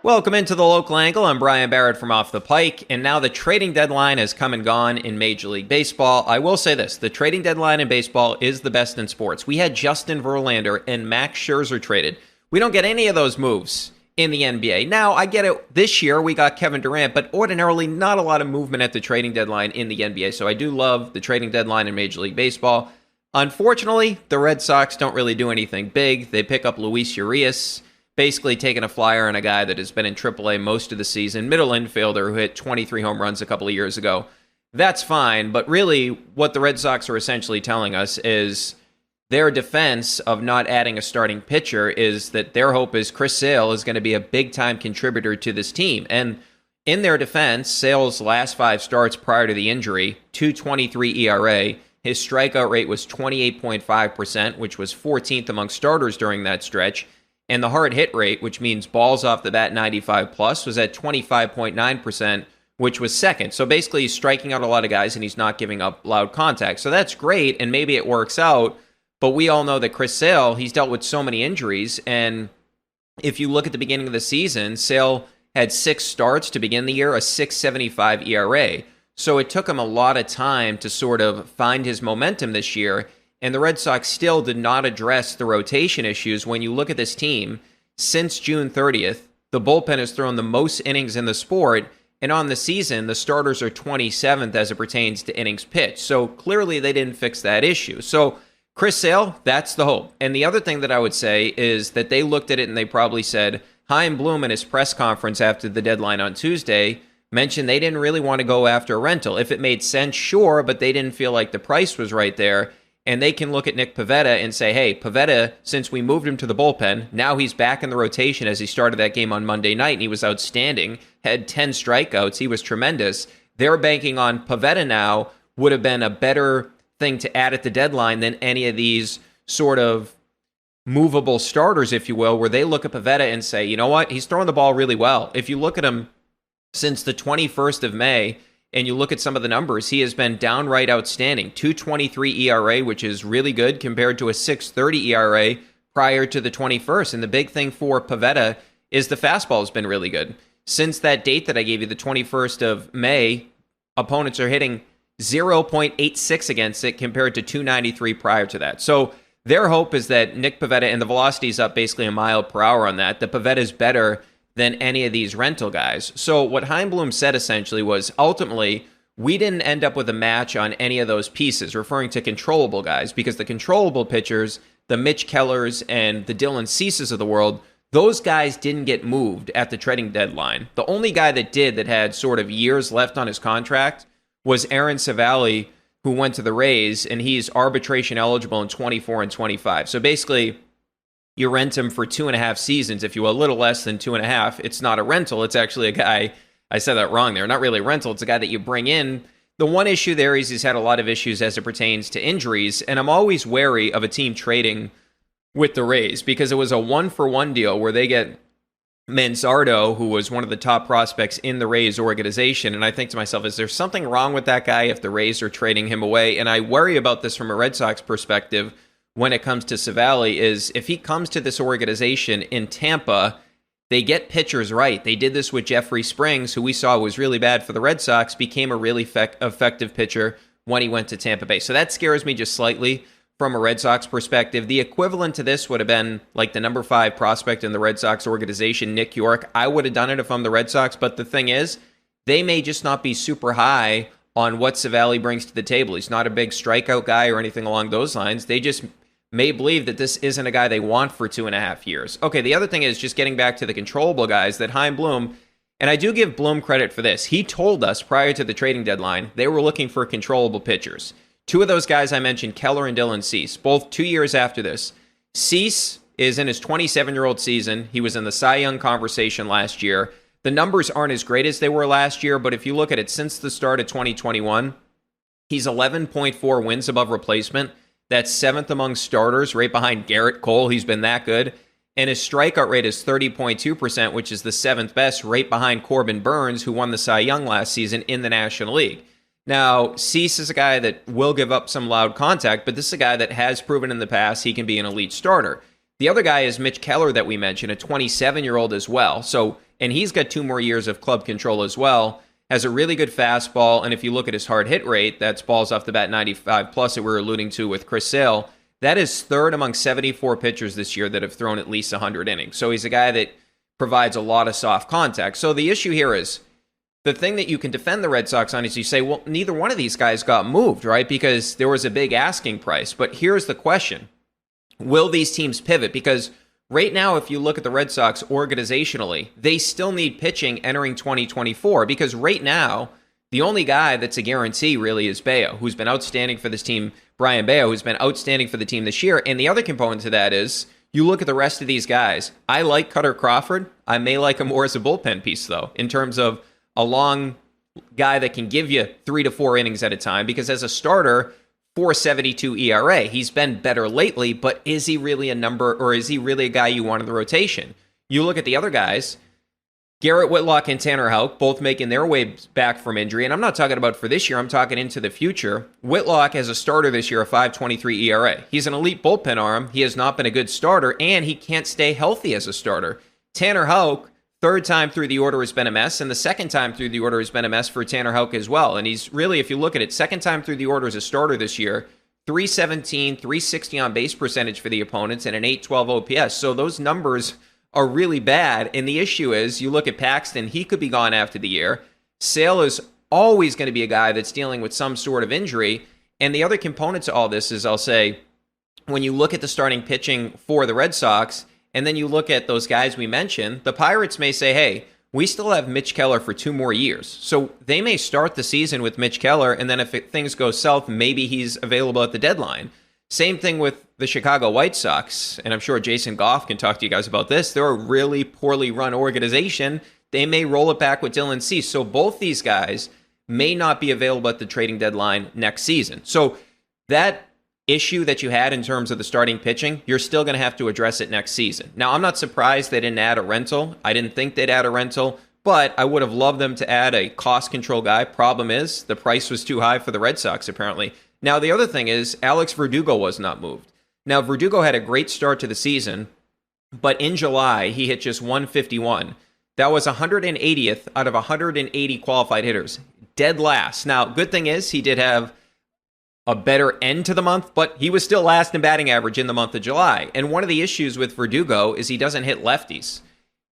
Welcome into the Local Angle. I'm Brian Barrett from Off the Pike, and now the trading deadline has come and gone in Major League Baseball. I will say this, the trading deadline in baseball is the best in sports. We had Justin Verlander and Max Scherzer traded. We don't get any of those moves in the NBA. Now, I get it, this year we got Kevin Durant, but ordinarily not a lot of movement at the trading deadline in the NBA, so I do love the trading deadline in Major League Baseball. Unfortunately, the Red Sox don't really do anything big. They pick up Luis Urias, basically taking a flyer on a guy that has been in AAA most of the season, middle infielder who hit 23 home runs a couple of years ago. That's fine, but really what the Red Sox are essentially telling us is their defense of not adding a starting pitcher is that their hope is Chris Sale is going to be a big-time contributor to this team. And in their defense, Sale's last 5 starts prior to the injury, 2.23 ERA. His strikeout rate was 28.5%, which was 14th among starters during that stretch. And the hard hit rate, which means balls off the bat 95 plus, was at 25.9%, which was second. So basically he's striking out a lot of guys and he's not giving up loud contact. So that's great, and maybe it works out. But we all know that Chris Sale, he's dealt with so many injuries. And if you look at the beginning of the season, Sale had 6 starts to begin the year, a 6.75 ERA. So it took him a lot of time to sort of find his momentum this year. And the Red Sox still did not address the rotation issues. When you look at this team, since June 30th, the bullpen has thrown the most innings in the sport, and on the season, the starters are 27th as it pertains to innings pitched. So clearly they didn't fix that issue. So Chris Sale, that's the hope. And the other thing that I would say is that they looked at it and they probably said, Chaim Bloom in his press conference after the deadline on Tuesday mentioned they didn't really want to go after a rental. If it made sense, sure, but they didn't feel like the price was right there. And they can look at Nick Pivetta and say, hey, Pivetta, since we moved him to the bullpen, now he's back in the rotation as he started that game on Monday night, and he was outstanding, had 10 strikeouts, he was tremendous. They're banking on Pivetta now would have been a better thing to add at the deadline than any of these sort of movable starters, if you will, where they look at Pivetta and say, you know what, he's throwing the ball really well. If you look at him since the 21st of May, and you look at some of the numbers, he has been downright outstanding. 2.23 ERA, which is really good compared to a 6.30 ERA prior to the 21st. And the big thing for Pivetta is the fastball has been really good. Since that date that I gave you, the 21st of May, opponents are hitting 0.86 against it compared to 2.93 prior to that. So their hope is that Nick Pivetta, and the velocity is up basically a mile per hour on that, Pivetta is better than any of these rental guys. So what Chaim Bloom said essentially was, ultimately, we didn't end up with a match on any of those pieces, referring to controllable guys, because the controllable pitchers, the Mitch Kellers and the Dylan Ceases of the world, those guys didn't get moved at the trading deadline. The only guy that did, that had sort of years left on his contract, was Aaron Savali, who went to the Rays, and he's arbitration eligible in 24 and 25. So basically, you rent him for 2.5 seasons, if you will, a little less than 2.5. It's not a rental. It's actually a guy, I said that wrong there, not really a rental. It's a guy that you bring in. The one issue there is he's had a lot of issues as it pertains to injuries, and I'm always wary of a team trading with the Rays because it was a 1-for-1 deal where they get Manzardo, who was one of the top prospects in the Rays organization, and I think to myself, is there something wrong with that guy if the Rays are trading him away? And I worry about this from a Red Sox perspective when it comes to Savali, is if he comes to this organization in Tampa, they get pitchers right. They did this with Jeffrey Springs, who we saw was really bad for the Red Sox, became a really effective pitcher when he went to Tampa Bay. So that scares me just slightly from a Red Sox perspective. The equivalent to this would have been like the number 5 prospect in the Red Sox organization, Nick York. I would have done it if I'm the Red Sox, but the thing is, they may just not be super high on what Savali brings to the table. He's not a big strikeout guy or anything along those lines. They just may believe that this isn't a guy they want for 2.5 years. Okay, the other thing is just getting back to the controllable guys that Chaim Bloom, and I do give Bloom credit for this. He told us prior to the trading deadline they were looking for controllable pitchers. 2 of those guys I mentioned, Keller and Dylan Cease, both 2 years after this. Cease is in his 27-year-old season. He was in the Cy Young conversation last year. The numbers aren't as great as they were last year, but if you look at it since the start of 2021, he's 11.4 wins above replacement. That's 7th among starters, right behind Garrett Cole. He's been that good. And his strikeout rate is 30.2%, which is the 7th best, right behind Corbin Burns, who won the Cy Young last season in the National League. Now, Cease is a guy that will give up some loud contact, but this is a guy that has proven in the past he can be an elite starter. The other guy is Mitch Keller that we mentioned, a 27-year-old as well. So and he's got 2 more years of club control as well. Has a really good fastball, and if you look at his hard hit rate, that's balls off the bat 95 plus that we're alluding to with Chris Sale. That is third among 74 pitchers this year that have thrown at least 100 innings. So he's a guy that provides a lot of soft contact. So the issue here is, the thing that you can defend the Red Sox on is you say, well, neither one of these guys got moved, right? Because there was a big asking price. But here's the question. Will these teams pivot? Because right now, if you look at the Red Sox organizationally, they still need pitching entering 2024. Because right now, the only guy that's a guarantee really is Bayo, who's been outstanding for this team. Brian Bayo, who's been outstanding for the team this year. And the other component to that is, you look at the rest of these guys. I like Cutter Crawford. I may like him more as a bullpen piece, though, in terms of a long guy that can give you 3 to 4 innings at a time, because as a starter, 4.72 ERA. He's been better lately, but is he really a number, or is he really a guy you want in the rotation? You look at the other guys, Garrett Whitlock and Tanner Houck, both making their way back from injury, and I'm not talking about for this year, I'm talking into the future. Whitlock, as a starter this year, a 5.23 ERA. He's an elite bullpen arm. He has not been a good starter, and he can't stay healthy as a starter. Tanner Houck, third time through the order has been a mess, and the second time through the order has been a mess for Tanner Houck as well. And he's really, if you look at it, second time through the order as a starter this year, 317, 360 on base percentage for the opponents, and an 812 OPS. So those numbers are really bad. And the issue is, you look at Paxton, he could be gone after the year. Sale is always going to be a guy that's dealing with some sort of injury. And the other component to all this is, I'll say, when you look at the starting pitching for the Red Sox, and then you look at those guys we mentioned, the Pirates may say, hey, we still have Mitch Keller for 2 more years. So they may start the season with Mitch Keller, and then if things go south, maybe he's available at the deadline. Same thing with the Chicago White Sox, and I'm sure Jason Goff can talk to you guys about this. They're a really poorly run organization. They may roll it back with Dylan Cease. So both these guys may not be available at the trading deadline next season. So that issue that you had in terms of the starting pitching, you're still going to have to address it next season. Now, I'm not surprised they didn't add a rental. I didn't think they'd add a rental, but I would have loved them to add a cost control guy. Problem is, the price was too high for the Red Sox, apparently. Now, the other thing is, Alex Verdugo was not moved. Now, Verdugo had a great start to the season, but in July, he hit just 151. That was 180th out of 180 qualified hitters. Dead last. Now, good thing is, he did have a better end to the month, but he was still last in batting average in the month of July. And one of the issues with Verdugo is he doesn't hit lefties.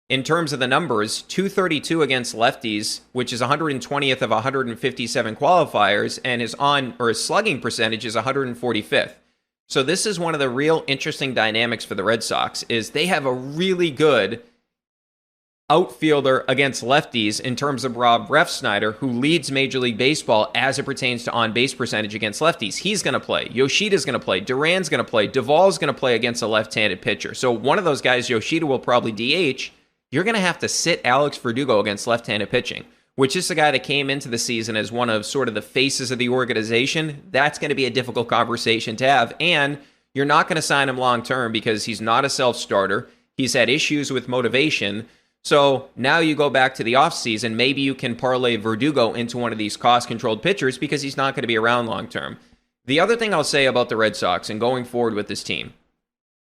In terms of the numbers, 232 against lefties, which is 120th of 157 qualifiers, and his slugging percentage is 145th. So this is one of the real interesting dynamics for the Red Sox, is they have a really good outfielder against lefties in terms of Rob Refsnyder, who leads Major League Baseball as it pertains to on-base percentage against lefties. He's going to play. Yoshida's going to play. Duran's going to play. Duvall's going to play against a left-handed pitcher. So one of those guys, Yoshida, will probably DH. You're going to have to sit Alex Verdugo against left-handed pitching, which is the guy that came into the season as one of sort of the faces of the organization. That's going to be a difficult conversation to have. And you're not going to sign him long-term because he's not a self-starter. He's had issues with motivation. So now you go back to the offseason, maybe you can parlay Verdugo into one of these cost-controlled pitchers because he's not going to be around long-term. The other thing I'll say about the Red Sox and going forward with this team,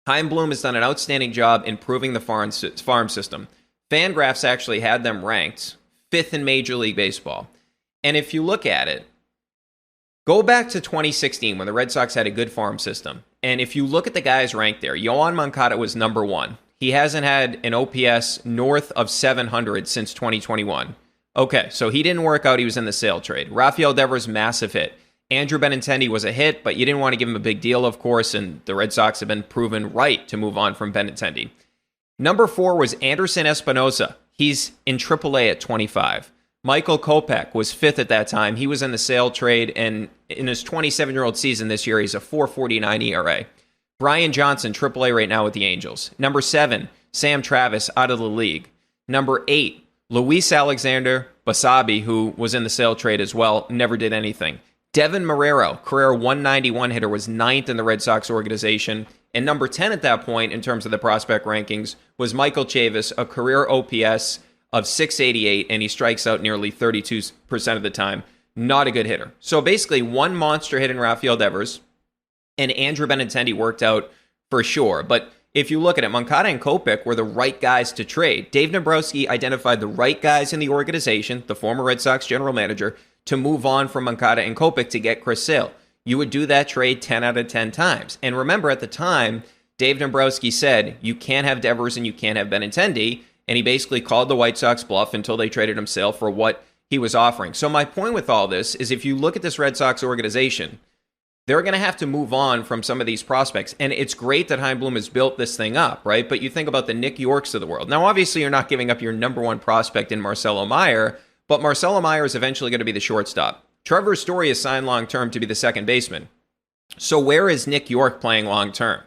Chaim Bloom has done an outstanding job improving the farm system. Fangraphs actually had them ranked 5th in Major League Baseball. And if you look at it, go back to 2016 when the Red Sox had a good farm system. And if you look at the guys ranked there, Yoan Moncada was number 1. He hasn't had an OPS north of 700 since 2021. Okay, so he didn't work out. He was in the sale trade. Rafael Devers, massive hit. Andrew Benintendi was a hit, but you didn't want to give him a big deal, of course, and the Red Sox have been proven right to move on from Benintendi. Number 4 was Anderson Espinosa. He's in AAA at 25. Michael Kopech was 5th at that time. He was in the sale trade, and in his 27-year-old season this year, he's a 4.49 ERA. Brian Johnson, AAA right now with the Angels. Number 7, Sam Travis, out of the league. Number 8, Luis Alexander Basabe, who was in the sale trade as well, never did anything. Devin Marrero, career 191 hitter, was 9th in the Red Sox organization. And number 10 at that point, in terms of the prospect rankings, was Michael Chavis, a career OPS of 688, and he strikes out nearly 32% of the time. Not a good hitter. So basically, one monster hit in Rafael Devers, and Andrew Benintendi worked out for sure. But if you look at it, Moncada and Kopech were the right guys to trade. Dave Dombrowski identified the right guys in the organization, the former Red Sox general manager, to move on from Moncada and Kopech to get Chris Sale. You would do that trade 10 out of 10 times. And remember, at the time, Dave Dombrowski said, you can't have Devers and you can't have Benintendi. And he basically called the White Sox bluff until they traded him Sale for what he was offering. So my point with all this is if you look at this Red Sox organization, they're going to have to move on from some of these prospects. And it's great that Chaim Bloom has built this thing up, right? But you think about the Nick Yorks of the world. Now, obviously, you're not giving up your number one prospect in Marcelo Meyer, but Marcelo Meyer is eventually going to be the shortstop. Trevor Story is signed long-term to be the second baseman. So where is Nick York playing long-term?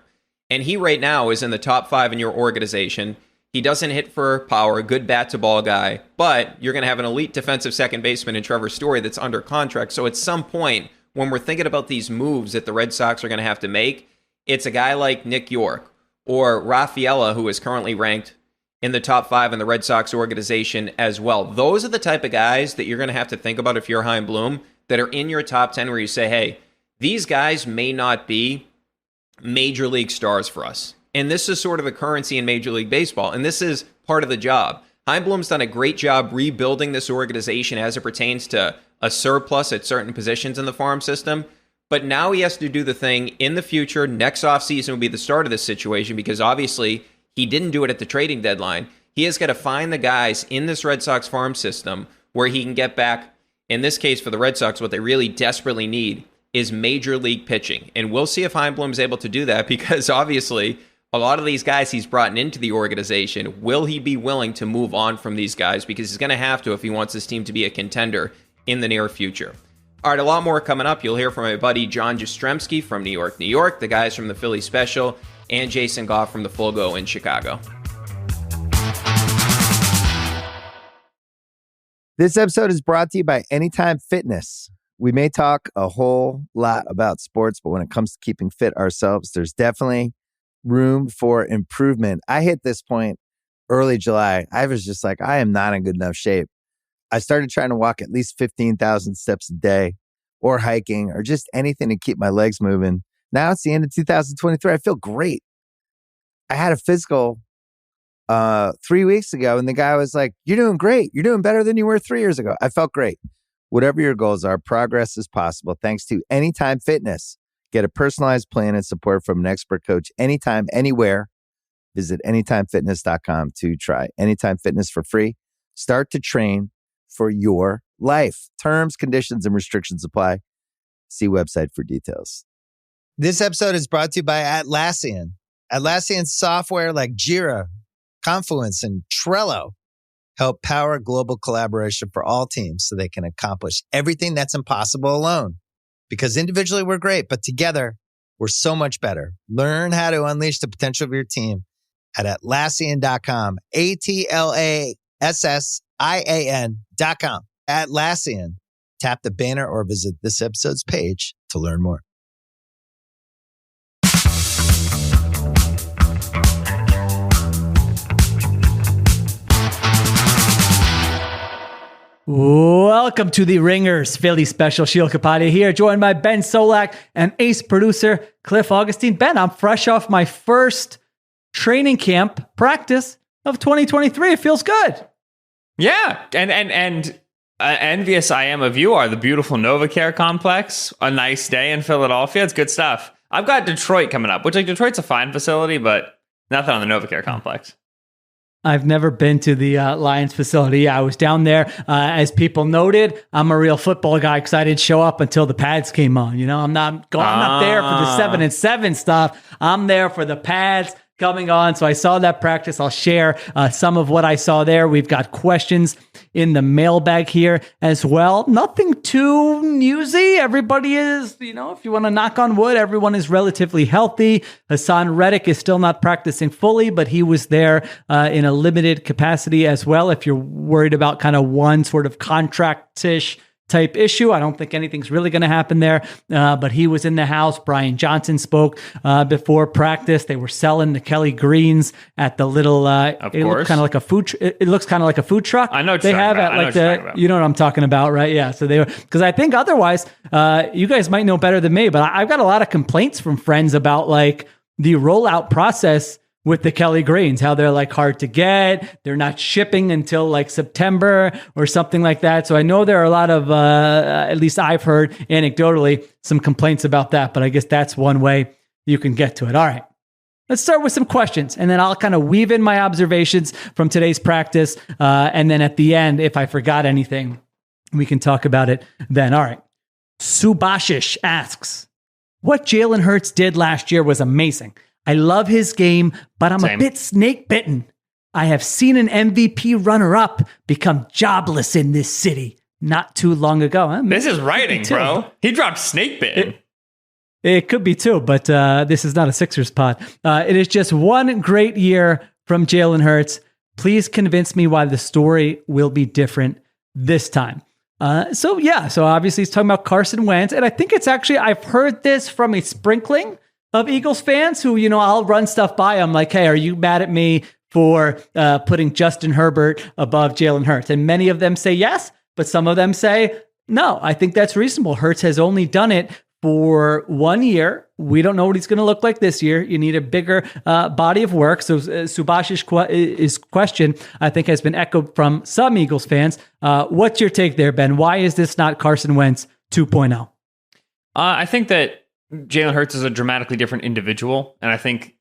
And he right now is in the top 5 in your organization. He doesn't hit for power, good bat-to-ball guy, but you're going to have an elite defensive second baseman in Trevor Story that's under contract. So at some point, when we're thinking about these moves that the Red Sox are going to have to make, it's a guy like Nick York or Rafaela, who is currently ranked in the top 5 in the Red Sox organization as well. Those are the type of guys that you're going to have to think about if you're Chaim Bloom, that are in your top 10 where you say, hey, these guys may not be major league stars for us. And this is sort of a currency in Major League Baseball, and this is part of the job. Chaim Bloom's done a great job rebuilding this organization as it pertains to a surplus at certain positions in the farm system. But now he has to do the thing in the future. Next offseason will be the start of this situation because obviously he didn't do it at the trading deadline. He has got to find the guys in this Red Sox farm system where he can get back, in this case for the Red Sox, what they really desperately need is major league pitching. And we'll see if Chaim Bloom is able to do that because obviously a lot of these guys he's brought into the organization, will he be willing to move on from these guys? Because he's going to have to if he wants his team to be a contender in the near future. All right, a lot more coming up. You'll hear from my buddy John Jastremski from New York, New York, the guys from the Philly Special, and Jason Goff from the Full Go in Chicago. This episode is brought to you by Anytime Fitness. We may talk a whole lot about sports, but when it comes to keeping fit ourselves, there's definitely room for improvement. I hit this point early July. I was just like, I am not in good enough shape. I started trying to walk at least 15,000 steps a day or hiking or just anything to keep my legs moving. Now it's the end of 2023. I feel great. I had a physical 3 weeks ago and the guy was like, you're doing great. You're doing better than you were 3 years ago. I felt great. Whatever your goals are, progress is possible thanks to Anytime Fitness. Get a personalized plan and support from an expert coach anytime, anywhere. Visit anytimefitness.com to try Anytime Fitness for free. Start to train for your life. Terms, conditions, and restrictions apply. See website for details. This episode is brought to you by Atlassian. Atlassian software like Jira, Confluence, and Trello help power global collaboration for all teams so they can accomplish everything that's impossible alone. Because individually we're great, but together we're so much better. Learn how to unleash the potential of your team at Atlassian.com. Atlassian.com. Atlassian. Tap the banner or visit this episode's page to learn more. Welcome to the Ringers Philly Special. Sheil Kapadia here, joined by Ben Solak and ace producer Cliff Augustin. Ben, I'm fresh off my first training camp practice of 2023. It feels good. Yeah, and envious I am of you are the beautiful NovaCare complex. A nice day in Philadelphia. It's good stuff. I've got Detroit coming up, which like Detroit's a fine facility, but nothing on the NovaCare complex. I've never been to the Lions facility. Yeah, I was down there. As people noted, I'm a real football guy because I didn't show up until the pads came on. You know, I'm not there for the 7-7 stuff. I'm there for the pads coming on. So I saw that practice. I'll share some of what I saw there. We've got questions in the mailbag here as well. Nothing too newsy. Everybody is, you know, if you want to knock on wood, everyone is relatively healthy. Hassan Reddick is still not practicing fully, but he was there in a limited capacity as well. If you're worried about kind of one sort of contract-ish type issue, I don't think anything's really going to happen there, but he was in the house. Brian Johnson spoke before practice. They were selling the Kelly Greens at the little, it looks kind of like a food, it looks kind of like a food truck. I know what they have at like the, you know what I'm talking about, right? Yeah. So they were, because I think otherwise, you guys might know better than me, but I've got a lot of complaints from friends about like the rollout process with the Kelly Greens, how they're like hard to get. They're not shipping until like September or something like that. So I know there are a lot of, at least I've heard anecdotally, some complaints about that. But I guess that's one way you can get to it. All right. Let's start with some questions, and then I'll kind of weave in my observations from today's practice. And then at the end, if I forgot anything, we can talk about it then. All right. Subashish asks, what Jalen Hurts did last year was amazing. I love his game, but I'm a bit snake bitten. I have seen an MVP runner-up become jobless in this city not too long ago. This is writing, bro. He dropped snake bitten. It could be too, but this is not a Sixers pod. It is just one great year from Jalen Hurts. Please convince me why the story will be different this time. So obviously he's talking about Carson Wentz, and I think it's actually, I've heard this from a sprinkling of Eagles fans who, I'll run stuff by. I'm like, hey, are you mad at me for putting Justin Herbert above Jalen Hurts? And many of them say yes, but some of them say, no, I think that's reasonable. Hurts has only done it for 1 year. We don't know what he's going to look like this year. You need a bigger body of work. So Subash's question, I think, has been echoed from some Eagles fans. What's your take there, Ben? Why is this not Carson Wentz 2.0? I think that Jalen Hurts is a dramatically different individual, and I think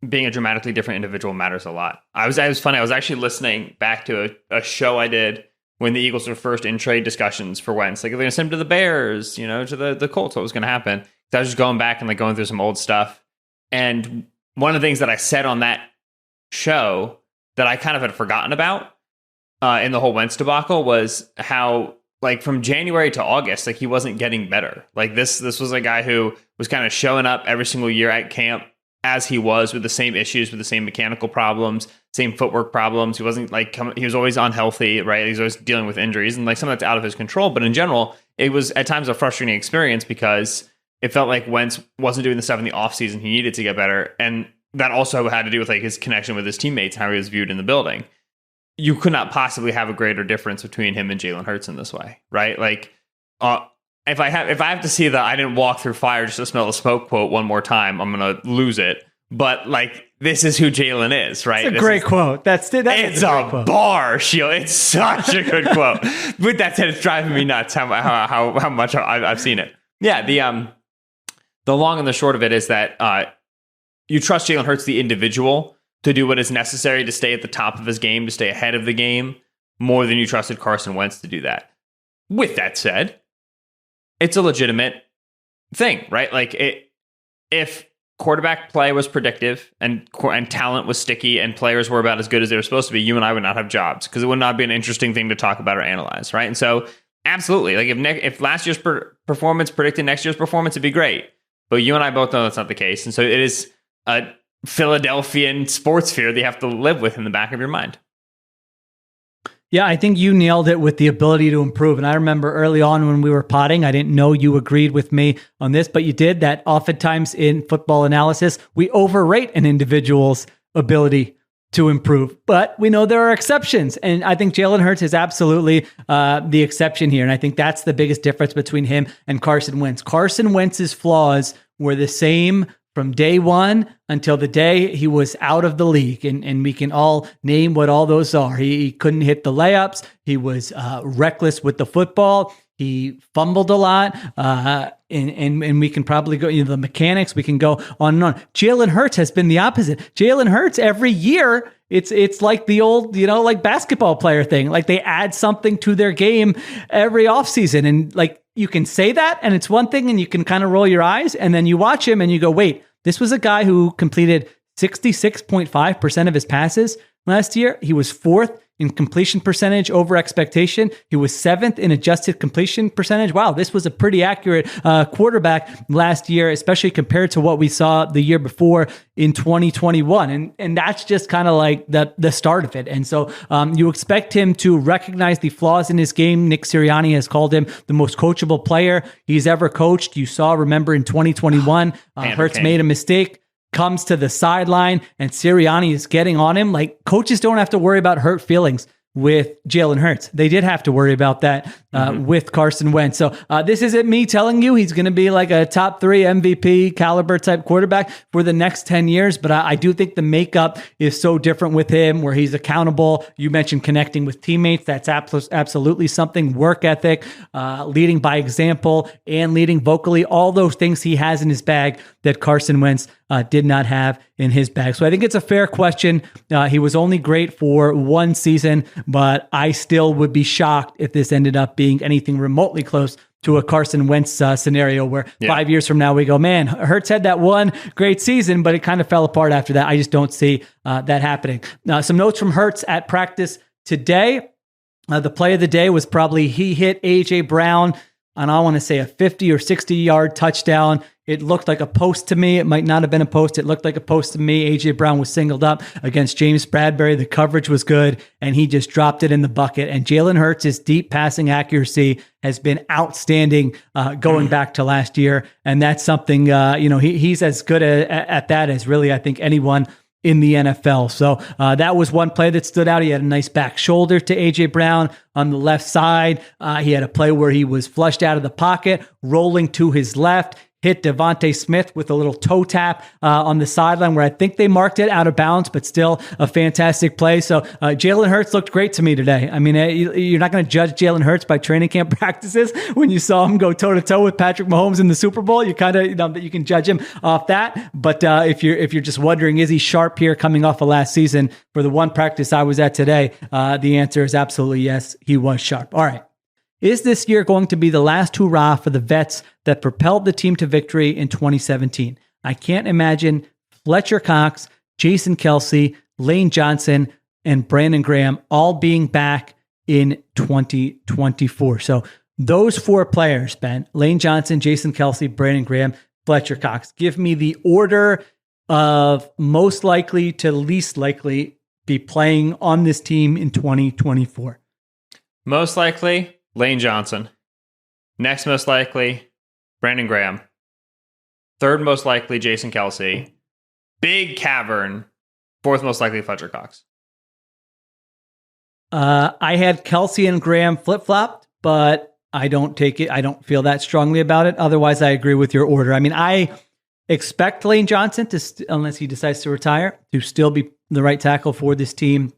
being a dramatically different individual matters a lot. It was funny. I was actually listening back to a show I did when the Eagles were first in trade discussions for Wentz. Like, they're going to send him to the Bears, to the Colts, what was going to happen. So I was just going back and going through some old stuff. And one of the things that I said on that show that I kind of had forgotten about in the whole Wentz debacle was how, from January to August, he wasn't getting better. This was a guy who was kind of showing up every single year at camp as he was, with the same issues, with the same mechanical problems, same footwork problems. He wasn't he was always unhealthy, right? He was always dealing with injuries, and some of that's out of his control. But in general, it was at times a frustrating experience because it felt like Wentz wasn't doing the stuff in the offseason he needed to get better. And that also had to do with his connection with his teammates, how he was viewed in the building. You could not possibly have a greater difference between him and Jalen Hurts in this way, right? If I have to see the "I didn't walk through fire just to smell the smoke" quote one more time, I'm gonna lose it. But this is who Jalen is, right? It's a great quote. It's a bar, Sheil. It's such a good quote. With that said, it's driving me nuts how much I've seen it. Yeah, the long and the short of it is that you trust Jalen Hurts, the individual, to do what is necessary to stay at the top of his game, to stay ahead of the game, more than you trusted Carson Wentz to do that. With that said, it's a legitimate thing, right? If quarterback play was predictive and talent was sticky and players were about as good as they were supposed to be, you and I would not have jobs because it would not be an interesting thing to talk about or analyze, right? And so, absolutely, if last year's performance predicted next year's performance, it'd be great. But you and I both know that's not the case. And so it is a Philadelphian sports fear that you have to live with in the back of your mind. Yeah, I think you nailed it with the ability to improve. And I remember early on when we were potting, I didn't know you agreed with me on this, but you did, that oftentimes in football analysis, we overrate an individual's ability to improve. But we know there are exceptions. And I think Jalen Hurts is absolutely the exception here. And I think that's the biggest difference between him and Carson Wentz. Carson Wentz's flaws were the same from day one until the day he was out of the league. And we can all name what all those are. He couldn't hit the layups. He was reckless with the football. He fumbled a lot. And we can probably go, the mechanics, we can go on and on. Jalen Hurts has been the opposite. Jalen Hurts every year, it's like the old, basketball player thing. They add something to their game every offseason. And you can say that and it's one thing and you can kind of roll your eyes and then you watch him and you go, wait, this was a guy who completed 66.5% of his passes last year. He was fourth in completion percentage over expectation. He was seventh in adjusted completion percentage. Wow, this was a pretty accurate quarterback last year, especially compared to what we saw the year before in 2021. And that's just kind of the start of it. And so you expect him to recognize the flaws in his game. Nick Sirianni has called him the most coachable player he's ever coached. You remember in 2021, Hurts made a mistake, comes to the sideline, and Sirianni is getting on him. Coaches don't have to worry about hurt feelings with Jalen Hurts. They did have to worry about that with Carson Wentz. So this isn't me telling you he's going to be like a top 3 MVP caliber type quarterback for the next 10 years, but I do think the makeup is so different with him, where he's accountable. You mentioned connecting with teammates. That's absolutely something. Work ethic, leading by example, and leading vocally. All those things he has in his bag that Carson Wentz did not have in his bag. So I think it's a fair question. He was only great for one season, but I still would be shocked if this ended up being anything remotely close to a Carson Wentz scenario where 5 years from now we go, man, Hurts had that one great season, but it kind of fell apart after that. I just don't see that happening. Some notes from Hurts at practice today. The play of the day was probably he hit A.J. Brown on, I want to say, a 50 or 60-yard touchdown. It looked like a post to me. It might not have been a post. It looked like a post to me. A.J. Brown was singled up against James Bradbury. The coverage was good, and he just dropped it in the bucket. And Jalen Hurts' deep passing accuracy has been outstanding going back to last year. And that's something, he's as good at that as really, I think, anyone in the NFL. So that was one play that stood out. He had a nice back shoulder to A.J. Brown on the left side. He had a play where he was flushed out of the pocket, rolling to his left, hit Devontae Smith with a little toe tap on the sideline where I think they marked it out of bounds, but still a fantastic play. So Jalen Hurts looked great to me today. I mean, you're not going to judge Jalen Hurts by training camp practices. When you saw him go toe-to-toe with Patrick Mahomes in the Super Bowl, you kind of, you can judge him off that. But if you're just wondering, is he sharp here coming off of last season? For the one practice I was at today, the answer is absolutely yes, he was sharp. All right. Is this year going to be the last hurrah for the vets that propelled the team to victory in 2017? I can't imagine Fletcher Cox, Jason Kelce, Lane Johnson, and Brandon Graham all being back in 2024. So those 4 players, Ben, Lane Johnson, Jason Kelce, Brandon Graham, Fletcher Cox, give me the order of most likely to least likely be playing on this team in 2024. Most likely, Lane Johnson. Next most likely, Brandon Graham. Third most likely, Jason Kelce. Big cavern. Fourth most likely, Fletcher Cox. I had Kelce and Graham flip-flopped, but I don't feel that strongly about it. Otherwise, I agree with your order. I mean, I expect Lane Johnson to, unless he decides to retire, to still be the right tackle for this team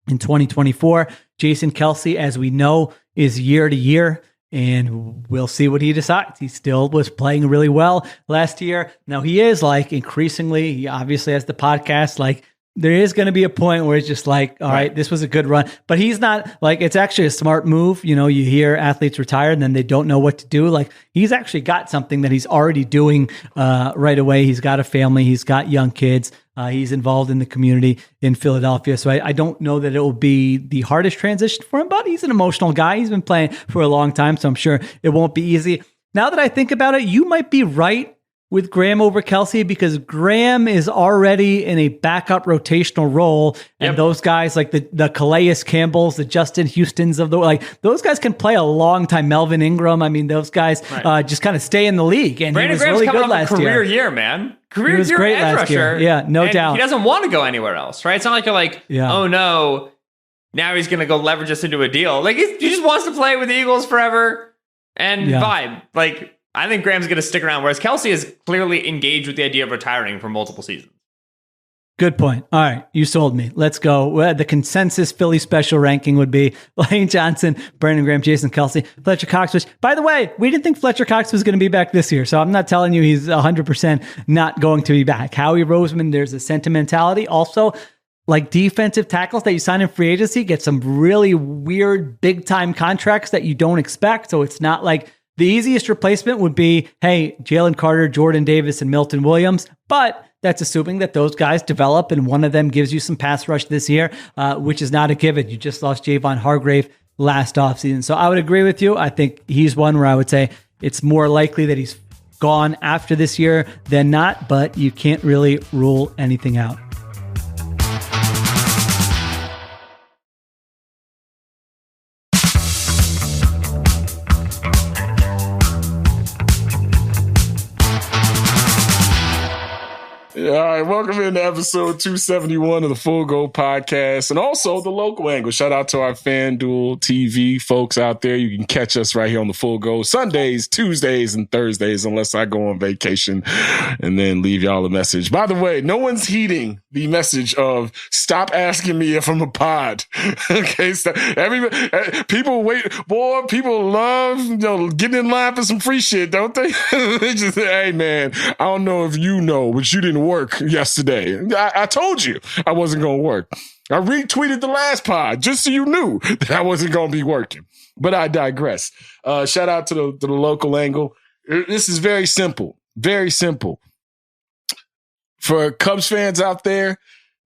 in 2024. Jason Kelce, as we know, is year to year, and we'll see what he decides. He still was playing really well last year. Now he is increasingly, he obviously has the podcast, there is going to be a point where it's just all right, this was a good run, but he's not it's actually a smart move. You hear athletes retire and then they don't know what to do. He's actually got something that he's already doing right away. He's got a family. He's got young kids. He's involved in the community in Philadelphia. So I don't know that it will be the hardest transition for him, but he's an emotional guy. He's been playing for a long time, so I'm sure it won't be easy. Now that I think about it, you might be right with Graham over Kelce, because Graham is already in a backup rotational role. And those guys like the Calais Campbells, the Justin Houstons of those guys can play a long time. Melvin Ingram. I mean, those guys just kind of stay in the league. And Brandon he was Graham's really coming good last career year, man. He was great last year. Yeah, no doubt. He doesn't want to go anywhere else, right? It's not like you're oh no, now he's going to go leverage us into a deal. He just wants to play with the Eagles forever and vibe. I think Graham's going to stick around, whereas Kelce is clearly engaged with the idea of retiring for multiple seasons. Good point. All right, you sold me. Let's go. The consensus Philly special ranking would be Lane Johnson, Brandon Graham, Jason Kelce, Fletcher Cox, which, by the way, we didn't think Fletcher Cox was going to be back this year, so I'm not telling you he's 100% not going to be back. Howie Roseman, there's a sentimentality. Also, defensive tackles that you sign in free agency get some really weird big-time contracts that you don't expect, so it's not the easiest replacement would be, hey, Jalen Carter, Jordan Davis, and Milton Williams. But that's assuming that those guys develop and one of them gives you some pass rush this year, which is not a given. You just lost Javon Hargrave last offseason. So I would agree with you. I think he's one where I would say it's more likely that he's gone after this year than not, but you can't really rule anything out. All right, welcome into episode 271 of the Full Go Podcast and also the local angle. Shout out to our FanDuel TV folks out there. You can catch us right here on the Full Go Sundays, Tuesdays, and Thursdays, unless I go on vacation and then leave y'all a message. By the way, no one's heeding the message of stop asking me if I'm a pod. Okay, so people wait, boy, people love getting in line for some free shit, don't they? They just say, hey man, I don't know if you know, but you didn't work yesterday. I told you I wasn't going to work. I retweeted the last pod just so you knew that I wasn't going to be working. But I digress. Shout out to the local angle. This is very simple. Very simple. For Cubs fans out there,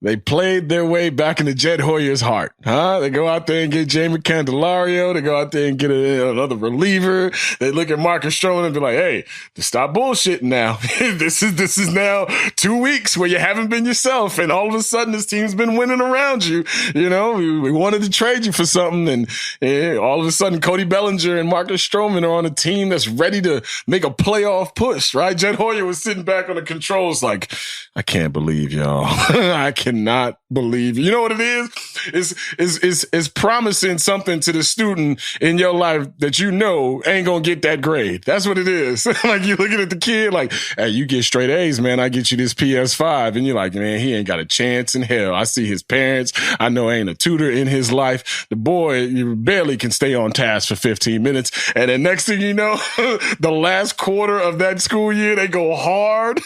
they played their way back into Jed Hoyer's heart. They go out there and get Jamie Candelario. They go out there and get another reliever. They look at Marcus Stroman and be like, hey, to stop bullshitting now. This is now 2 weeks where you haven't been yourself. And all of a sudden this team's been winning around you. You know, we wanted to trade you for something. And all of a sudden Cody Bellinger and Marcus Stroman are on a team that's ready to make a playoff push, right? Jed Hoyer was sitting back on the controls like, I can't believe y'all. I cannot believe. You know what it is? Is promising something to the student in your life that you know ain't gonna get that grade. That's what it is. Like you're looking at the kid like, hey, you get straight A's, man. I get you this PS5. And you're like, man, he ain't got a chance in hell. I see his parents. I know ain't a tutor in his life. The boy, you barely can stay on task for 15 minutes. And then next thing you know, the last quarter of that school year, they go hard.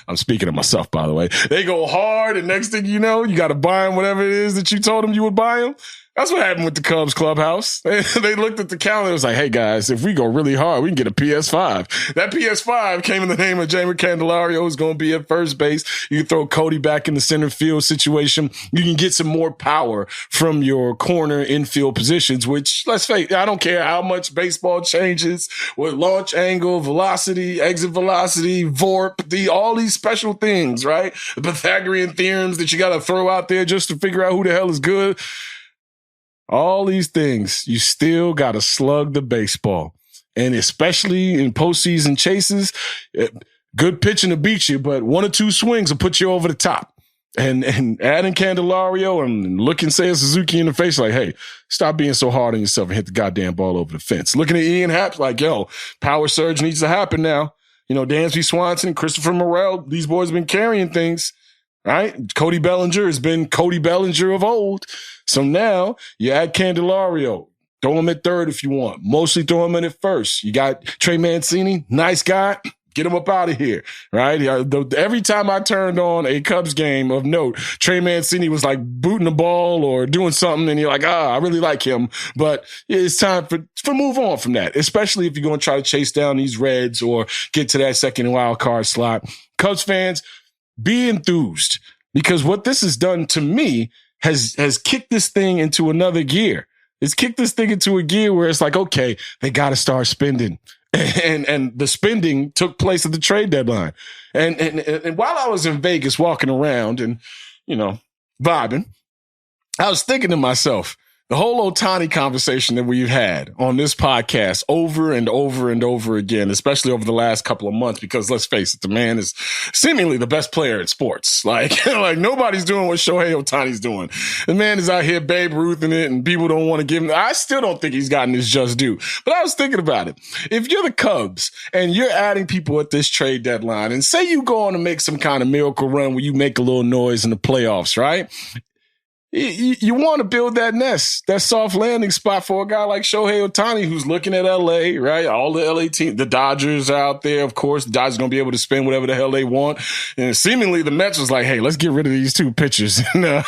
I'm speaking of myself, by the way. They go hard, and next thing you know, you got to buy him whatever it is that you told him you would buy him. That's what happened with the Cubs clubhouse. They looked at the calendar. It was like, hey, guys, if we go really hard, we can get a PS5. That PS5 came in the name of Jamie Candelario, who's going to be at first base. You can throw Cody back in the center field situation. You can get some more power from your corner infield positions, which, let's face it, I don't care how much baseball changes with launch angle, velocity, exit velocity, VORP, all these special things, right? The Pythagorean theorems that you got to throw out there just to figure out who the hell is good. All these things, you still got to slug the baseball. And especially in postseason chases, good pitching to beat you, but one or two swings will put you over the top. And adding Candelario and looking Seiya Suzuki in the face like, hey, stop being so hard on yourself and hit the goddamn ball over the fence. Looking at Ian Happ like, yo, power surge needs to happen now. You know, Dansby Swanson, Christopher Morel, these boys have been carrying things. Right? Cody Bellinger has been Cody Bellinger of old. So now you add Candelario. Throw him at third if you want. Mostly throw him in at first. You got Trey Mancini, nice guy. Get him up out of here, right? Every time I turned on a Cubs game of note, Trey Mancini was like booting the ball or doing something, and you're like, I really like him. But it's time for move on from that, especially if you're going to try to chase down these Reds or get to that second wild card slot. Cubs fans, be enthused, because what this has done to me has kicked this thing into another gear. It's kicked this thing into a gear where it's like, okay, they got to start spending. And the spending took place at the trade deadline. And while I was in Vegas walking around and, you know, vibing, I was thinking to myself, the whole Ohtani conversation that we've had on this podcast over and over and over again, especially over the last couple of months, because let's face it, the man is seemingly the best player in sports. Like nobody's doing what Shohei Ohtani's doing. The man is out here Babe Ruth in it, and people don't want to give him. I still don't think he's gotten his just due. But I was thinking about it. If you're the Cubs and you're adding people at this trade deadline, and say you go on to make some kind of miracle run where you make a little noise in the playoffs, right? You want to build that nest, that soft landing spot for a guy like Shohei Ohtani, who's looking at LA, right? All the LA teams, the Dodgers are out there, of course. The Dodgers are going to be able to spend whatever the hell they want. And seemingly the Mets was like, hey, let's get rid of these two pitchers and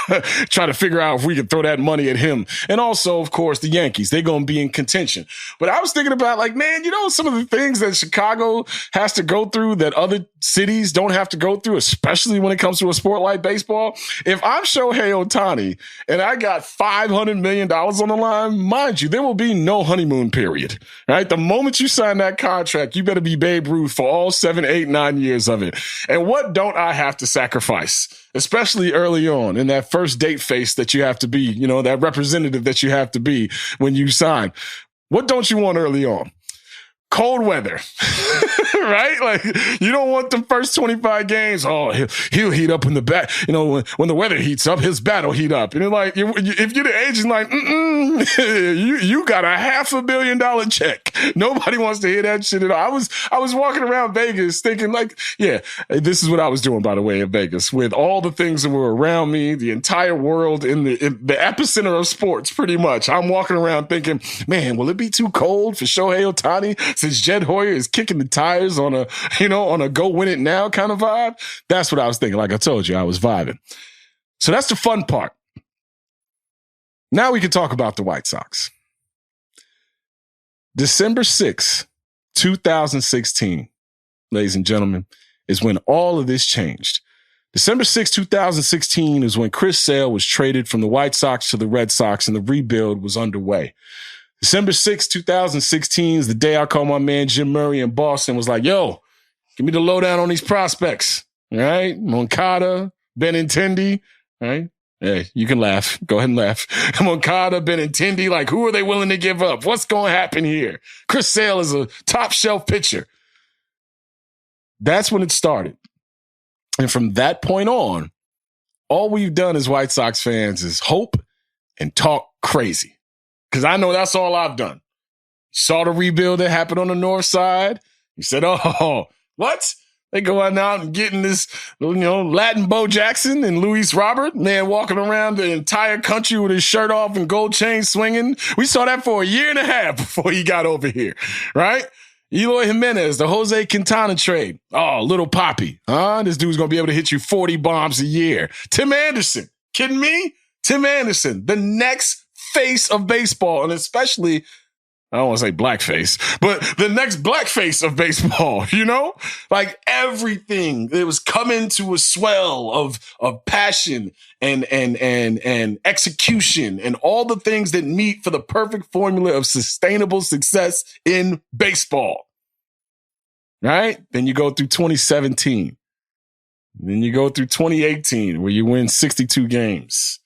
try to figure out if we can throw that money at him. And also, of course, the Yankees, they're going to be in contention. But I was thinking about like, man, you know, some of the things that Chicago has to go through that other cities don't have to go through, especially when it comes to a sport like baseball. If I'm Shohei Ohtani, and I got $500 million on the line, mind you, there will be no honeymoon period, right? The moment you sign that contract, you better be Babe Ruth for all 7, 8, 9 years of it. And what don't I have to sacrifice, especially early on in that first date face that you have to be, you know, that representative that you have to be when you sign? What don't you want early on? Cold weather. right? Like, you don't want the first 25 games. Oh, he'll heat up in the back. You know, when the weather heats up, his bat will heat up. And you're like, if you're the agent, like, you got a $500 million check. Nobody wants to hear that shit at all. I was walking around Vegas thinking like, yeah, this is what I was doing, by the way, in Vegas, with all the things that were around me, the entire world in the epicenter of sports, pretty much. I'm walking around thinking, man, will it be too cold for Shohei Ohtani since Jed Hoyer is kicking the tires on a go win it now kind of vibe? That's what I was thinking. Like I told you, I was vibing. So that's the fun part. Now we can talk about the White Sox. December 6th, 2016, ladies and gentlemen, is when all of this changed. December 6th, 2016 is when Chris Sale was traded from the White Sox to the Red Sox and the rebuild was underway. December 6th, 2016 is the day I called my man Jim Murray in Boston, was like, yo, give me the lowdown on these prospects, all right? Moncada, Benintendi, all right? Hey, you can laugh. Go ahead and laugh. Moncada, Benintendi, like, who are they willing to give up? What's going to happen here? Chris Sale is a top shelf pitcher. That's when it started. And from that point on, all we've done as White Sox fans is hope and talk crazy. Because I know that's all I've done. Saw the rebuild that happened on the north side. You said, oh, what? They going out and getting this, Latin Bo Jackson and Luis Robert, man, walking around the entire country with his shirt off and gold chain swinging. We saw that for a year and a half before he got over here, right? Eloy Jimenez, the Jose Quintana trade. Oh, little Poppy. This dude's going to be able to hit you 40 bombs a year. Tim Anderson. Kidding me? Tim Anderson, the next face of baseball, and especially, I don't want to say blackface, but the next blackface of baseball, like everything, it was coming to a swell of passion and execution and all the things that meet for the perfect formula of sustainable success in baseball. Right? Then you go through 2017. Then you go through 2018 where you win 62 games.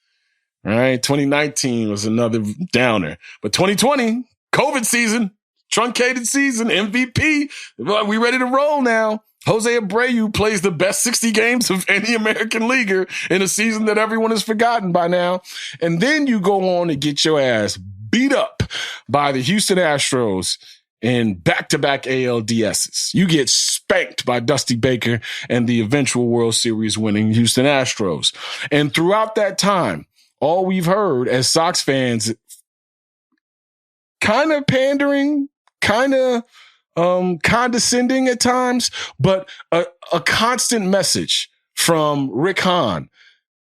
Right? 2019 was another downer, but 2020, COVID season, truncated season, MVP. We ready to roll now. Jose Abreu plays the best 60 games of any American leaguer in a season that everyone has forgotten by now. And then you go on and get your ass beat up by the Houston Astros in back-to-back ALDSs. You get spanked by Dusty Baker and the eventual World Series winning Houston Astros. And throughout that time, all we've heard as Sox fans, kind of pandering, kind of condescending at times, but a constant message from Rick Hahn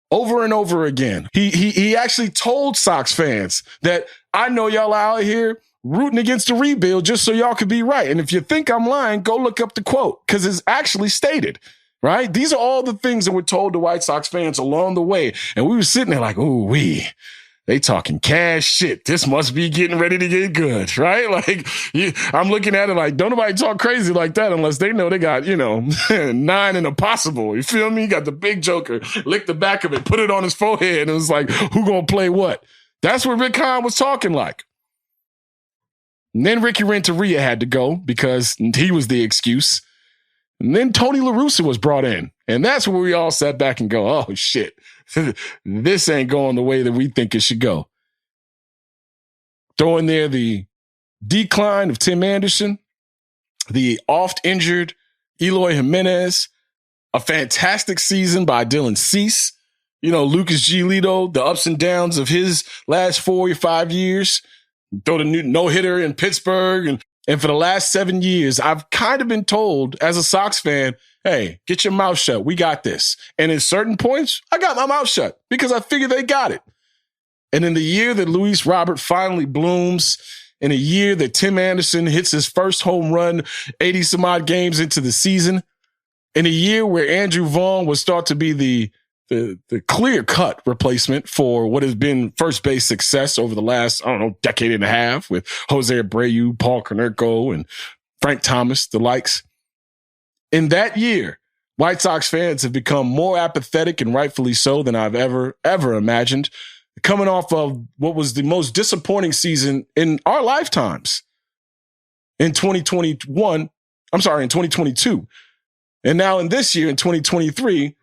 over and over again. He actually told Sox fans that I know y'all out here rooting against the rebuild just so y'all could be right. And if you think I'm lying, go look up the quote because it's actually stated. Right? These are all the things that were told to White Sox fans along the way. And we were sitting there like, ooh, they talking cash shit. This must be getting ready to get good, right? Like, I'm looking at it like, don't nobody talk crazy like that unless they know they got, 9 and a possible. You feel me? Got the big joker, lick the back of it, put it on his forehead, and it was like, who gonna play what? That's what Rick Hahn was talking like. And then Ricky Renteria had to go because he was the excuse. And then Tony La Russa was brought in. And that's where we all sat back and go, oh, shit, this ain't going the way that we think it should go. Throw in there the decline of Tim Anderson, the oft-injured Eloy Jimenez, a fantastic season by Dylan Cease, Lucas Giolito, the ups and downs of his last 4 or 5 years, throw the new no-hitter in Pittsburgh, and for the last 7 years, I've kind of been told as a Sox fan, hey, get your mouth shut. We got this. And at certain points, I got my mouth shut because I figured they got it. And in the year that Luis Robert finally blooms, in a year that Tim Anderson hits his first home run 80 some odd games into the season, in a year where Andrew Vaughn was thought to be the clear-cut replacement for what has been first base success over the last, decade and a half with Jose Abreu, Paul Konerko, and Frank Thomas, the likes. In that year, White Sox fans have become more apathetic, and rightfully so, than I've ever imagined, coming off of what was the most disappointing season in our lifetimes. In 2021, I'm sorry, in 2022. And now in this year, in 2023,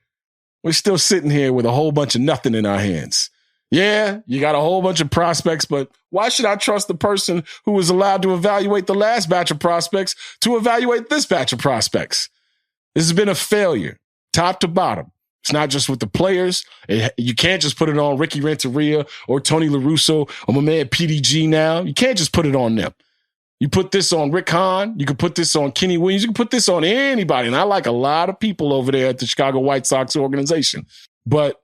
we're still sitting here with a whole bunch of nothing in our hands. Yeah, you got a whole bunch of prospects, but why should I trust the person who was allowed to evaluate the last batch of prospects to evaluate this batch of prospects? This has been a failure, top to bottom. It's not just with the players. You can't just put it on Ricky Renteria or Tony La Russa or my man PDG now. You can't just put it on them. You put this on Rick Hahn. You can put this on Kenny Williams. You can put this on anybody. And I like a lot of people over there at the Chicago White Sox organization. But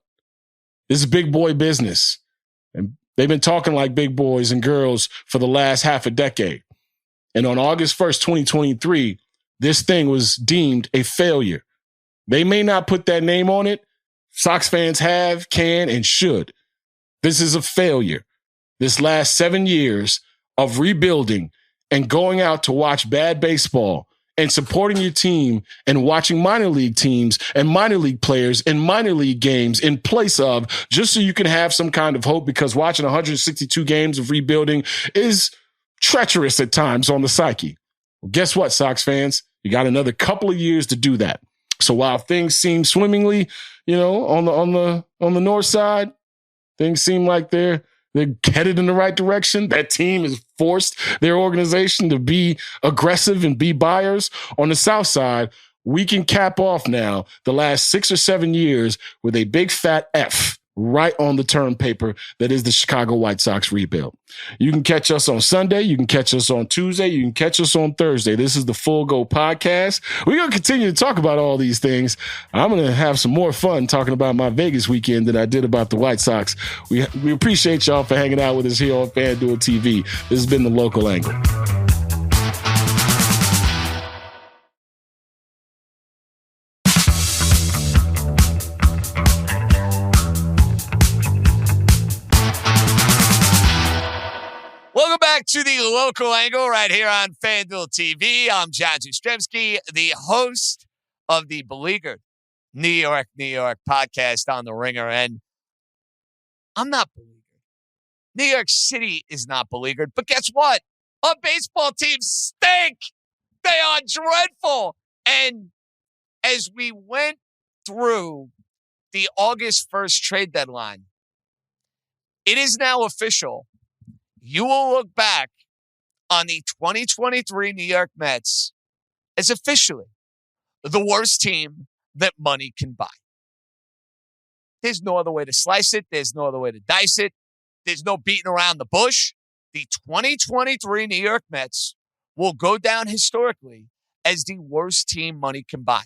this is big boy business. And they've been talking like big boys and girls for the last half a decade. And on August 1st, 2023, this thing was deemed a failure. They may not put that name on it. Sox fans have, can, and should. This is a failure. This last 7 years of rebuilding and going out to watch bad baseball and supporting your team and watching minor league teams and minor league players and minor league games in place of, just so you can have some kind of hope, because watching 162 games of rebuilding is treacherous at times on the psyche. Well, guess what, Sox fans? You got another couple of years to do that. So while things seem swimmingly, on the north side, things seem like they're headed in the right direction. That team has forced their organization to be aggressive and be buyers. On the south side, we can cap off now the last 6 or 7 years with a big fat F right on the term paper that is the Chicago White Sox rebuild. You can catch us on Sunday. You can catch us on Tuesday. You can catch us on Thursday. This is the Full Go Podcast. We're going to continue to talk about all these things. I'm going to have some more fun talking about my Vegas weekend than I did about the White Sox. We appreciate y'all for hanging out with us here on FanDuel TV. This has been The Local Angle. Welcome back to the Local Angle right here on FanDuel TV. I'm John Jastremski, the host of the beleaguered New York podcast on The Ringer. And I'm not beleaguered. New York City is not beleaguered. But guess what? Our baseball teams stink. They are dreadful. And as we went through the August 1st trade deadline, it is now official. You will look back on the 2023 New York Mets as officially the worst team that money can buy. There's no other way to slice it. There's no other way to dice it. There's no beating around the bush. The 2023 New York Mets will go down historically as the worst team money can buy.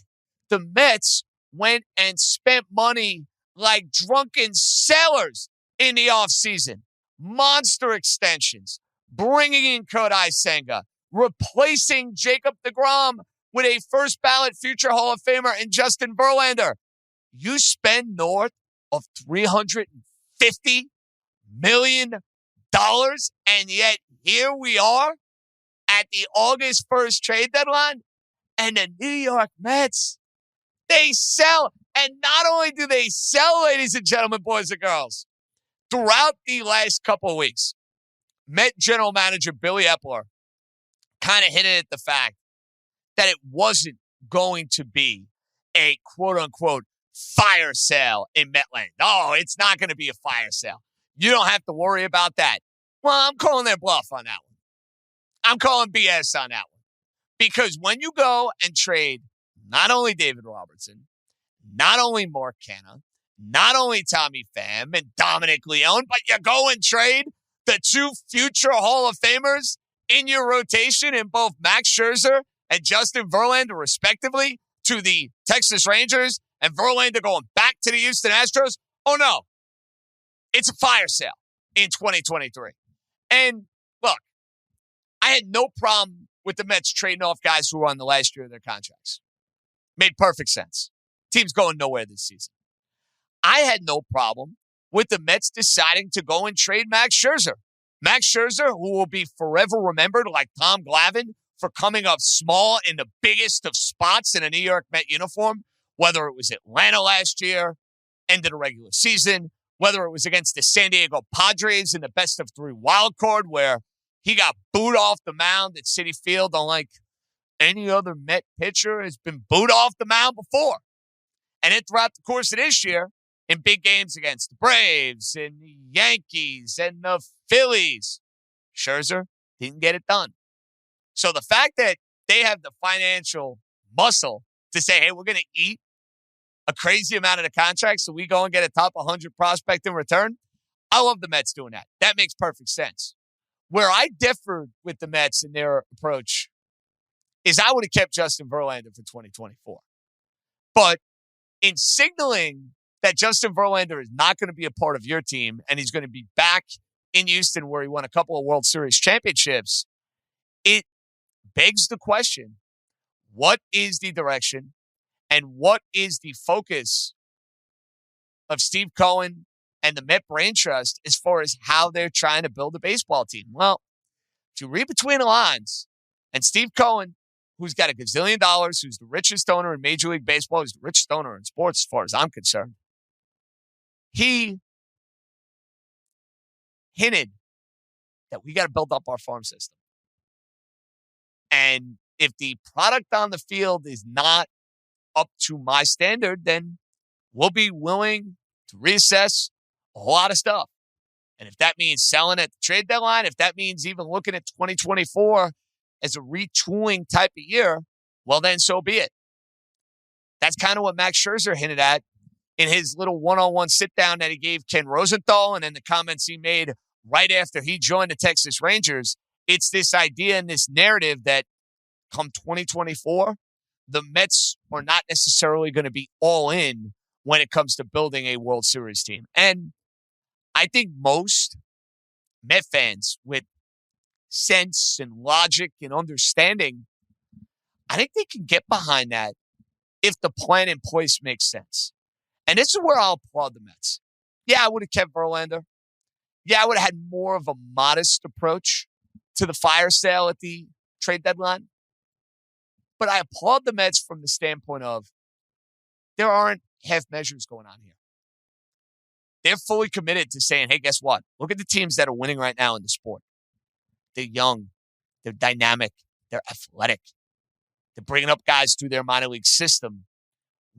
The Mets went and spent money like drunken sailors in the offseason. Monster extensions, bringing in Kodai Senga, replacing Jacob deGrom with a first ballot future Hall of Famer in Justin Verlander. You spend north of $350 million, and yet here we are at the August 1st trade deadline, and the New York Mets, they sell. And not only do they sell, ladies and gentlemen, boys and girls, throughout the last couple of weeks, Met general manager Billy Epler kind of hinted at the fact that it wasn't going to be a quote-unquote fire sale in Metland. Oh, it's not going to be a fire sale. You don't have to worry about that. Well, I'm calling their bluff on that one. I'm calling BS on that one. Because when you go and trade not only David Robertson, not only Mark Canha, not only Tommy Pham and Dominic Leone, but you go and trade the two future Hall of Famers in your rotation in both Max Scherzer and Justin Verlander, respectively, to the Texas Rangers, and Verlander going back to the Houston Astros. Oh, no. It's a fire sale in 2023. And look, I had no problem with the Mets trading off guys who were on the last year of their contracts. Made perfect sense. Team's going nowhere this season. I had no problem with the Mets deciding to go and trade Max Scherzer. Max Scherzer, who will be forever remembered like Tom Glavine for coming up small in the biggest of spots in a New York Met uniform, whether it was Atlanta last year, end of the regular season, whether it was against the San Diego Padres in the best of three wild card where he got booed off the mound at Citi Field on like any other Met pitcher has been booed off the mound before. And then throughout the course of this year, in big games against the Braves and the Yankees and the Phillies, Scherzer didn't get it done. So the fact that they have the financial muscle to say, hey, we're going to eat a crazy amount of the contract so we go and get a top 100 prospect in return, I love the Mets doing that. That makes perfect sense. Where I differed with the Mets in their approach is I would have kept Justin Verlander for 2024. But in signaling that Justin Verlander is not going to be a part of your team and he's going to be back in Houston where he won a couple of World Series championships, it begs the question, what is the direction and what is the focus of Steve Cohen and the Met Brain Trust as far as how they're trying to build a baseball team? Well, if you read between the lines, and Steve Cohen, who's got $1 gazillion, who's the richest owner in Major League Baseball, who's the richest owner in sports as far as I'm concerned, he hinted that we got to build up our farm system. And if the product on the field is not up to my standard, then we'll be willing to reassess a whole lot of stuff. And if that means selling at the trade deadline, if that means even looking at 2024 as a retooling type of year, well, then so be it. That's kind of what Max Scherzer hinted at in his little one-on-one sit-down that he gave Ken Rosenthal and then the comments he made right after he joined the Texas Rangers. It's this idea and this narrative that come 2024, the Mets are not necessarily going to be all in when it comes to building a World Series team. And I think most Met fans with sense and logic and understanding, I think they can get behind that if the plan in place makes sense. And this is where I'll applaud the Mets. Yeah, I would have kept Verlander. Yeah, I would have had more of a modest approach to the fire sale at the trade deadline. But I applaud the Mets from the standpoint of there aren't half measures going on here. They're fully committed to saying, hey, guess what? Look at the teams that are winning right now in the sport. They're young. They're dynamic. They're athletic. They're bringing up guys through their minor league system.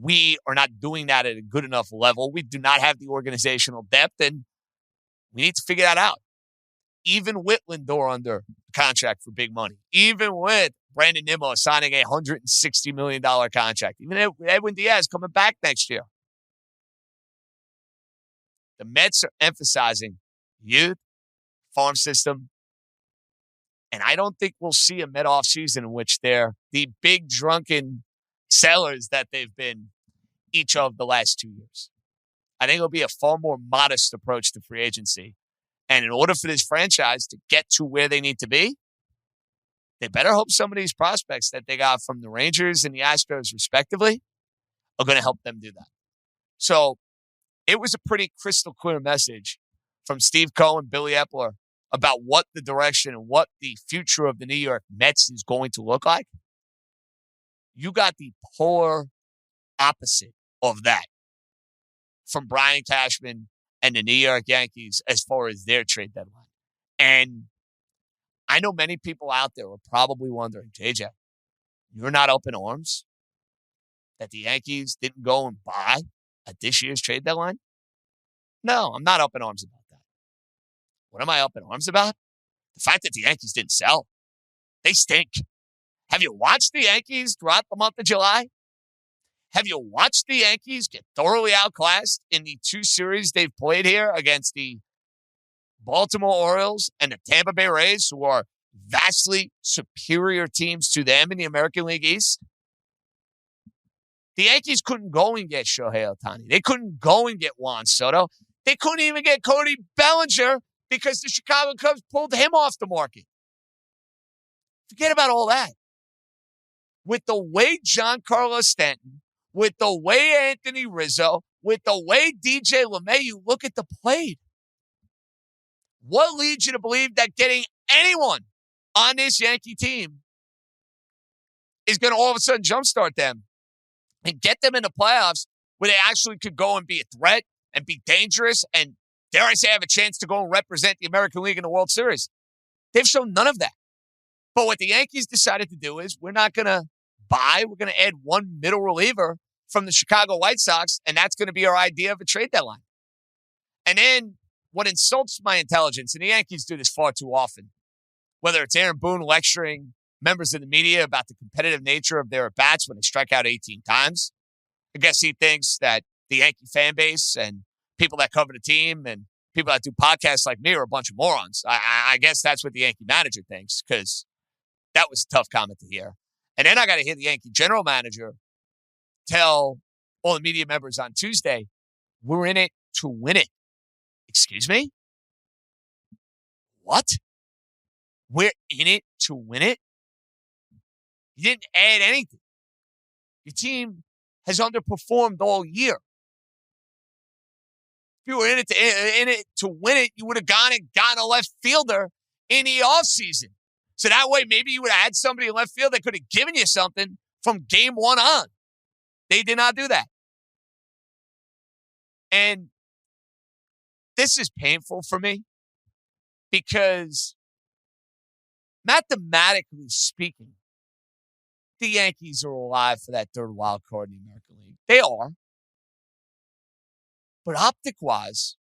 We are not doing that at a good enough level. We do not have the organizational depth, and we need to figure that out. Even with Lindor under contract for big money, even with Brandon Nimmo signing a $160 million contract, even with Edwin Diaz coming back next year, the Mets are emphasizing youth, farm system, and I don't think we'll see a Met offseason in which they're the big drunken sellers that they've been each of the last 2 years. I think it'll be a far more modest approach to free agency. And in order for this franchise to get to where they need to be, they better hope some of these prospects that they got from the Rangers and the Astros, respectively, are going to help them do that. So it was a pretty crystal clear message from Steve Cohen, Billy Epler, about what the direction and what the future of the New York Mets is going to look like. You got the polar opposite of that from Brian Cashman and the New York Yankees as far as their trade deadline. And I know many people out there are probably wondering, JJ, you're not up in arms that the Yankees didn't go and buy at this year's trade deadline? No, I'm not up in arms about that. What am I up in arms about? The fact that the Yankees didn't sell. They stink. Have you watched the Yankees throughout the month of July? Have you watched the Yankees get thoroughly outclassed in the 2 series they've played here against the Baltimore Orioles and the Tampa Bay Rays, who are vastly superior teams to them in the American League East? The Yankees couldn't go and get Shohei Ohtani. They couldn't go and get Juan Soto. They couldn't even get Cody Bellinger because the Chicago Cubs pulled him off the market. Forget about all that. With the way Giancarlo Stanton, with the way Anthony Rizzo, with the way DJ LeMahieu look at the plate, what leads you to believe that getting anyone on this Yankee team is going to all of a sudden jumpstart them and get them in the playoffs where they actually could go and be a threat and be dangerous and, dare I say, have a chance to go and represent the American League in the World Series? They've shown none of that. But what the Yankees decided to do is we're not going to buy. We're going to add one middle reliever from the Chicago White Sox, and that's going to be our idea of a trade deadline. And then what insults my intelligence, and the Yankees do this far too often, whether it's Aaron Boone lecturing members of the media about the competitive nature of their at-bats when they strike out 18 times. I guess he thinks that the Yankee fan base and people that cover the team and people that do podcasts like me are a bunch of morons. I guess that's what the Yankee manager thinks, because that was a tough comment to hear. And then I got to hear the Yankee general manager tell all the media members on Tuesday, we're in it to win it. Excuse me? What? We're in it to win it? You didn't add anything. Your team has underperformed all year. If you were in it to win it, you would have gone and gotten a left fielder in the offseason. So that way, maybe you would have had somebody in left field that could have given you something from game one on. They did not do that. And this is painful for me because mathematically speaking, the Yankees are alive for that third wild card in the American League. They are. But optic-wise,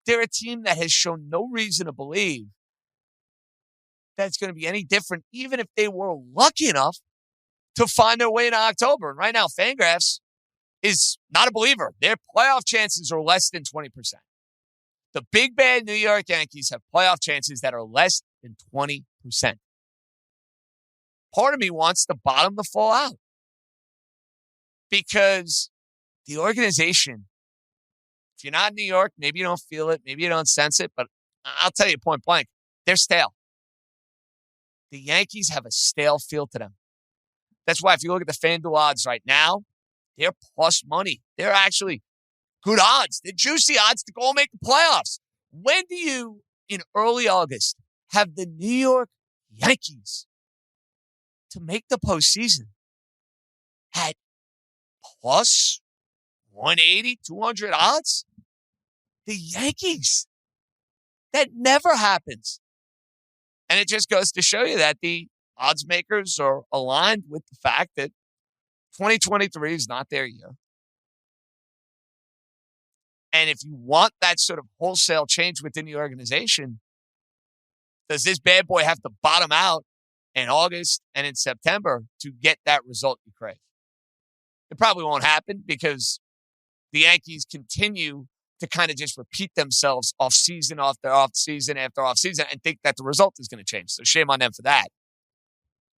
they're a team that has shown no reason to believe that it's going to be any different, even if they were lucky enough to find their way into October. And right now, Fangraphs is not a believer. Their playoff chances are less than 20%. The big bad New York Yankees have playoff chances that are less than 20%. Part of me wants the bottom to fall out because the organization, if you're not in New York, maybe you don't feel it, maybe you don't sense it, but I'll tell you point blank, they're stale. The Yankees have a stale feel to them. That's why if you look at the FanDuel odds right now, they're plus money. They're actually good odds. They're juicy odds to go and make the playoffs. When do you, in early August, have the New York Yankees to make the postseason at plus 180, 200 odds? The Yankees. That never happens. And it just goes to show you that the odds makers are aligned with the fact that 2023 is not their year. And if you want that sort of wholesale change within the organization, does this bad boy have to bottom out in August and in September to get that result you crave? It probably won't happen because the Yankees continue to kind of just repeat themselves off season after off season after off season and think that the result is going to change. So shame on them for that.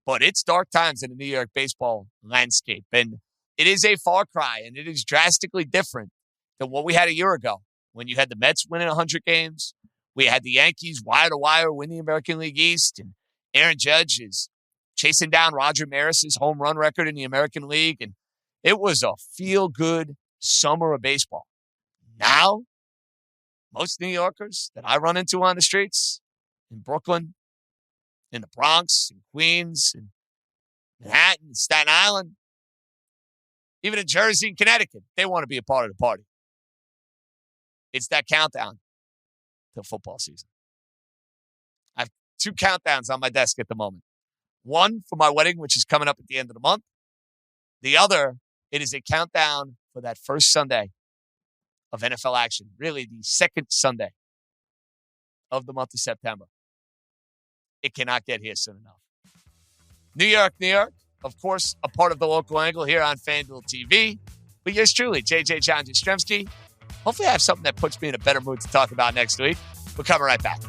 But it's dark times in the New York baseball landscape. And it is a far cry and it is drastically different than what we had a year ago when you had the Mets winning 100 games. We had the Yankees wire to wire win the American League East. And Aaron Judge is chasing down Roger Maris's home run record in the American League. And it was a feel-good summer of baseball. Now, most New Yorkers that I run into on the streets in Brooklyn, in the Bronx, in Queens, in Manhattan, Staten Island, even in Jersey and Connecticut, they want to be a part of the party. It's that countdown to football season. I have 2 countdowns on my desk at the moment. One for my wedding, which is coming up at the end of the month. The other, it is a countdown for that first Sunday of NFL action, really the second Sunday of the month of September. It cannot get here soon enough. New York, of course, a part of the local angle here on FanDuel TV. But yours truly, JJ John Jastremski. Hopefully I have something that puts me in a better mood to talk about next week. We're coming right back.